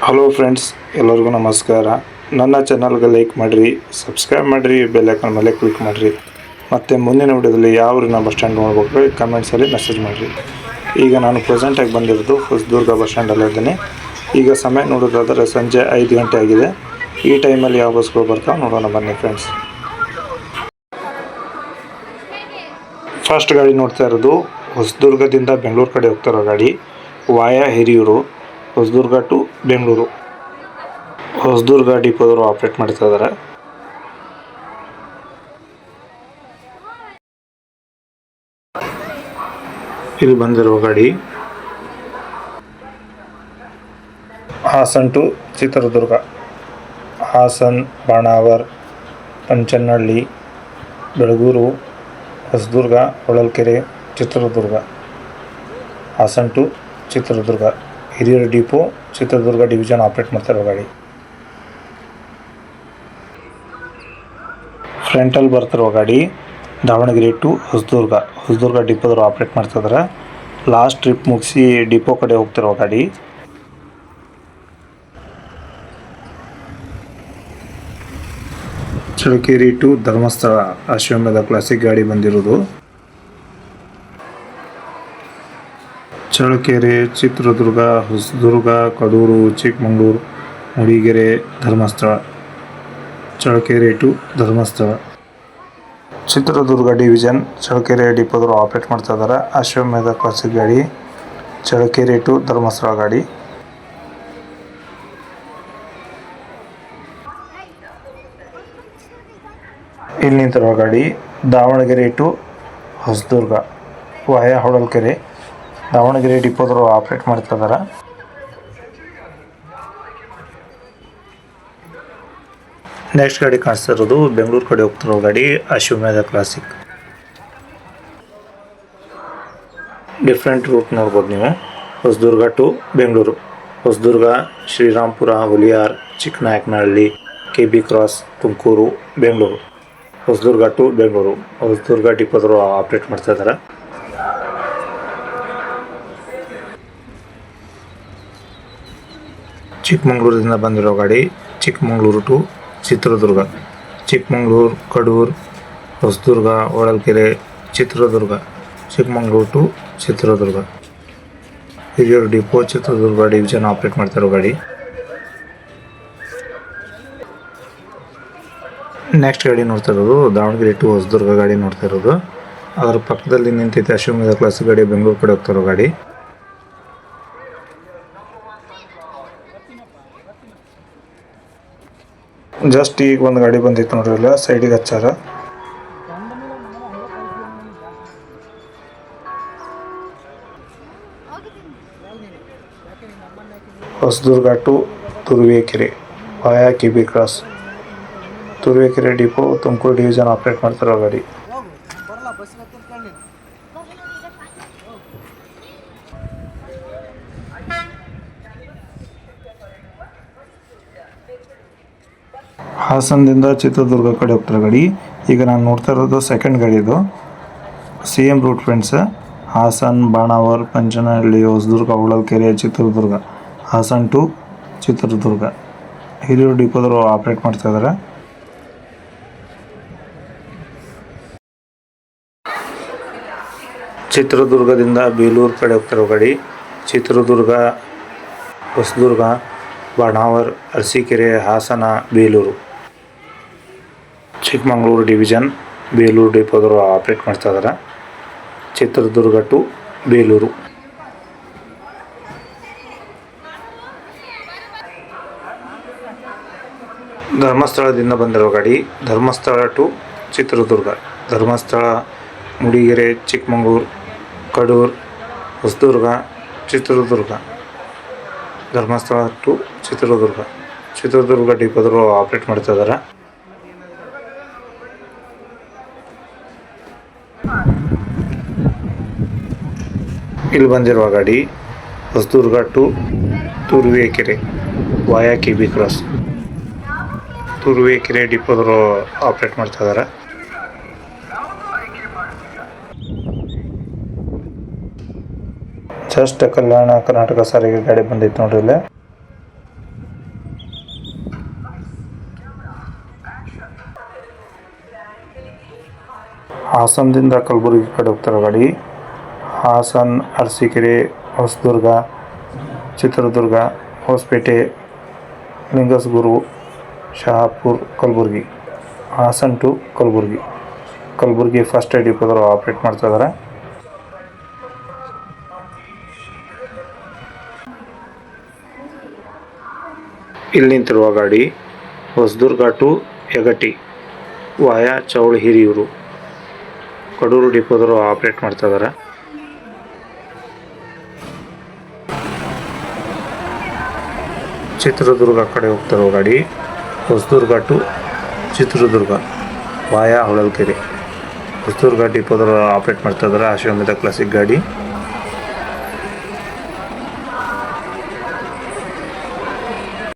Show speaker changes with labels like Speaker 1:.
Speaker 1: Hello friends, ಎಲ್ಲರಿಗೂ ನಮಸ್ಕಾರ. ನನ್ನ ಚಾನಲ್ಗೆ ಲೈಕ್ ಮಾಡಿರಿ, ಸಬ್ಸ್ಕ್ರೈಬ್ ಮಾಡಿರಿ, ಬೆಲ್ ಐಕಾನ್ ಮೇಲೆ ಕ್ಲಿಕ್ ಮಾಡಿರಿ. ಮತ್ತು ಮುಂದಿನ ವಿಡಿಯೋದಲ್ಲಿ ಯಾವ ಊರಿನ ಬಸ್ ಸ್ಟ್ಯಾಂಡ್ ನೋಡ್ಬೇಕು ಕಮೆಂಟ್ಸಲ್ಲಿ ಮೆಸೇಜ್ ಮಾಡಿರಿ. ಈಗ ನಾನು ಪ್ರೆಸೆಂಟಾಗಿ ಬಂದಿರೋದು ಹೊಸದುರ್ಗ ಬಸ್ ಸ್ಟ್ಯಾಂಡಲ್ಲಿ ಇದ್ದೀನಿ. ಈಗ ಸಮಯ ನೋಡೋದಾದರೆ ಸಂಜೆ 5 ಗಂಟೆ ಆಗಿದೆ. ಈ ಟೈಮಲ್ಲಿ ಯಾವ ಬಸ್ಗಳು ಬರ್ತಾವೆ ನೋಡೋಣ ಬನ್ನಿ ಫ್ರೆಂಡ್ಸ್. ಫಸ್ಟ್ ಗಾಡಿ ನೋಡ್ತಾ ಇರೋದು ಹೊಸದುರ್ಗದಿಂದ ಬೆಂಗಳೂರು ಕಡೆ ಹೋಗ್ತಾರೋ ಗಾಡಿ, ವಾಯಾ ಹಿರಿಯೂರು, ಹೊಸದುರ್ಗ ಟು ಬೆಂಗಳೂರು. ಹೊಸದುರ್ಗ ಡಿಪೋದವರು ಆಪ್ರೇಟ್ ಮಾಡ್ತಾ ಇದ್ದಾರೆ. ಇಲ್ಲಿ ಬಂದಿರುವ ಗಾಡಿ Hassan to Chitradurga, Hassan, Banavar, Panchanahalli, Belagur, Hosadurga, Holalkere, Chitradurga. Hassan to Chitradurga, Hiriyur depot, Chitradurga division operate ಮಾಡ್ತಿರೋ ಗಾಡಿ. ಫ್ರಂಟಲ್ಲಿ ಬರ್ತಿರೋ ಗಾಡಿ ದಾವಣಗೆರೆ ಟು ಹೊಸದುರ್ಗ ಡಿಪೋದವರು ಆಪ್ರೇಟ್ ಮಾಡ್ತಿದ್ದಾರೆ. ಲಾಸ್ಟ್ ಟ್ರಿಪ್ ಮುಗಿಸಿ ಡಿಪೋ ಕಡೆ ಹೋಗ್ತಿರೋ ಗಾಡಿ. Challakere to Dharmasthala Ashwamedha classic ಗಾಡಿ ಬಂದಿರೋದು. ಚಳ್ಳಕೆರೆ, ಚಿತ್ರದುರ್ಗ, ಹೊಸದುರ್ಗ, ಕಡೂರು, ಚಿಕ್ಕಮಗಳೂರು, ಮೂಡಿಗೆರೆ, ಧರ್ಮಸ್ಥಳ. ಚಳ್ಳಕೆರೆ ಟು ಧರ್ಮಸ್ಥಳ. ಚಿತ್ರದುರ್ಗ ಡಿವಿಷನ್ ಚಳ್ಳಕೆರೆ ಡಿಪೋದವರು ಆಪ್ರೇಟ್ ಮಾಡ್ತಾ ಇದ್ದಾರೆ. ಅಶ್ವಮೇಧ ಕ್ಲಾಸಿಕ್ ಗಾಡಿ, ಚಳ್ಳಕೆರೆ ಟು ಧರ್ಮಸ್ಥಳ ಗಾಡಿ. ಇಲ್ಲಿ ನಿಂತಿರುವ ಗಾಡಿ ದಾವಣಗೆರೆ ಟು ಹೊಸದುರ್ಗ ವಾಯಾ ಹೊಳಲ್ಕೆರೆ, ದಾವಣಗೆರೆ ಡಿಪೋದವರು ಆಪ್ರೇಟ್ ಮಾಡ್ತಾ ಇದ್ದಾರೆ. ನೆಕ್ಸ್ಟ್ ಗಾಡಿ ಕಾಣಿಸ್ತಾ ಇರೋದು ಬೆಂಗಳೂರು ಕಡೆ ಹೋಗ್ತಿರೋ ಗಾಡಿ, ಅಶ್ವಮೇಧ ಕ್ಲಾಸಿಕ್. ಡಿಫ್ರೆಂಟ್ ರೂಟ್ ನೋಡ್ಬೋದು ನೀವು. Hosadurga to Bengaluru, Hosadurga, Srirampura, Huliyar, Chikkanayakanahalli, KB cross, Tumakuru, Bengaluru. Hosadurga to Bengaluru, Hosadurga ಡಿಪೋದವರು ಆಪ್ರೇಟ್ ಮಾಡ್ತಾ ಇದ್ದಾರೆ. ಚಿಕ್ಕಮಗಳೂರಿಂದ ಬಂದಿರೋ ಗಾಡಿ Chikkamagaluru to Chitradurga, Chikkamagaluru, Kadur, Hosadurga, Holalkere, Chitradurga. Chikkamagaluru to Chitradurga, Hiriyur depot, Chitradurga division operate ಮಾಡ್ತಿರೋ ಗಾಡಿ. ನೆಕ್ಸ್ಟ್ ಗಾಡಿ ನೋಡ್ತಾ ಇರೋದು ದಾವಣಗೆರೆ ಟು ಹೊಸದುರ್ಗ ಗಾಡಿ ನೋಡ್ತಾ ಇರೋದು. ಅದರ ಪಕ್ಕದಲ್ಲಿ ನಿಂತೈತೆ ಅಶ್ವಮೇಧ ಕ್ಲಾಸಿಕ್ ಗಾಡಿ, ಬೆಂಗಳೂರು ಕಡೆ ಹೋಗ್ತಿರೋ ಗಾಡಿ. ಜಸ್ಟ್ ಈಗ ಒಂದು ಗಾಡಿ ಬಂದಿತ್ತು ನೋಡ್ರಿ, ಇಲ್ಲ ಸೈಡಿಗೆ ಹಚ್ಚಾರ. Hosadurga to Turuvekere via KB cross, Turuvekere depot, Tumakuru division operate ಮಾಡ್ತಿರೋ ಗಾಡಿ. ಹಾಸನದಿಂದ ಚಿತ್ರದುರ್ಗ ಕಡೆ ಹೋಗ್ತಿರೋ ಗಾಡಿ. ಈಗ ನಾನು ನೋಡ್ತಾ ಇರೋದು ಸೆಕೆಂಡ್ ಗಾಡಿ. ಇದು same route friends. Hassan, Banavar, Panchanahalli, Hosadurga, Holalkere, Chitradurga. Hassan to Chitradurga, Hiriyur ಡಿಪೋದವರು ಆಪ್ರೇಟ್ ಮಾಡ್ತಾ ಇದ್ದಾರೆ. ಚಿತ್ರದುರ್ಗದಿಂದ ಬೇಲೂರು ಕಡೆ ಹೋಗ್ತಿರೋ ಗಾಡಿ, ಚಿತ್ರದುರ್ಗ, ಹೊಸದುರ್ಗ, ಬಾಣಾವರ್, ಅರಸೀಕೆರೆ, ಹಾಸನ, ಬೇಲೂರು. ಚಿಕ್ಕಮಗಳೂರು ಡಿವಿಷನ್ ಬೇಲೂರು ಡಿಪೋದವರು ಆಪ್ರೇಟ್ ಮಾಡ್ತಾ ಇದ್ದಾರೆ. ಚಿತ್ರದುರ್ಗ ಟು ಬೇಲೂರು. ಧರ್ಮಸ್ಥಳದಿಂದ ಬಂದಿರೋ ಗಾಡಿ ಧರ್ಮಸ್ಥಳ ಟು ಚಿತ್ರದುರ್ಗ, ಧರ್ಮಸ್ಥಳ, ಮೂಡಿಗೆರೆ, ಚಿಕ್ಕಮಗಳೂರು, ಕಡೂರು, ಹೊಸದುರ್ಗ, ಚಿತ್ರದುರ್ಗ. ಧರ್ಮಸ್ಥಳ ಟು ಚಿತ್ರದುರ್ಗ, ಚಿತ್ರದುರ್ಗ ಡಿಪೋದವರು ಆಪ್ರೇಟ್ ಮಾಡ್ತಾ ಇದ್ದಾರೆ. ಇಲ್ಲಿ ಬಂದಿರುವ ಗಾಡಿ Hosadurga to Turuvekere via KB cross, Turuvekere ಡಿಪೋದವರು operate ಮಾಡ್ತಾ ಇದ್ದಾರೆ. ಜಸ್ಟ್ ಕಲ್ಯಾಣ ಕರ್ನಾಟಕ ಸಾರಿಗೆ ಗಾಡಿ ಬಂದೈತೆ ನೋಡ್ರಿ. ಇಲ್ಲಿ ಹಾಸನದಿಂದ ಕಲಬುರಗಿ ಕಡೆ ಹೋಗ್ತಿರೋ ಗಾಡಿ Hassan, Arsikere, Hosadurga, Chitradurga, Hosapete, Lingasugur, Shahapur, Kalaburagi. Hassan to Kalaburagi first aid ಡಿಪೋದವರು ಆಪ್ರೇಟ್ ಮಾಡ್ತಾ ಇದ್ದಾರೆ. ಇಲ್ಲಿ ನಿಂತಿರುವ ಗಾಡಿ ಹೊಸದುರ್ಗ ಟು ಯಗಟಿ ವಾಯಾ ಚೌಳ ಹಿರಿಯೂರು, ಕಡೂರು ಡಿಪೋದವರು ಆಪ್ರೇಟ್ ಮಾಡ್ತಾ ಇದ್ದಾರೆ. ಚಿತ್ರದುರ್ಗ ಕಡೆ ಹೋಗ್ತಿರೋ ಗಾಡಿ ಹೊಸದುರ್ಗ ಟು ಚಿತ್ರದುರ್ಗ ವಾಯಾ ಹೊಳಲ್ಕೆರೆ, ಹೊಸದುರ್ಗ ಡಿಪೋದವರು ಆಪ್ರೇಟ್ ಮಾಡ್ತಾ ಇದ್ದಾರೆ. ಅಶ್ವಮೇಧ ಕ್ಲಾಸಿಕ್ ಗಾಡಿ.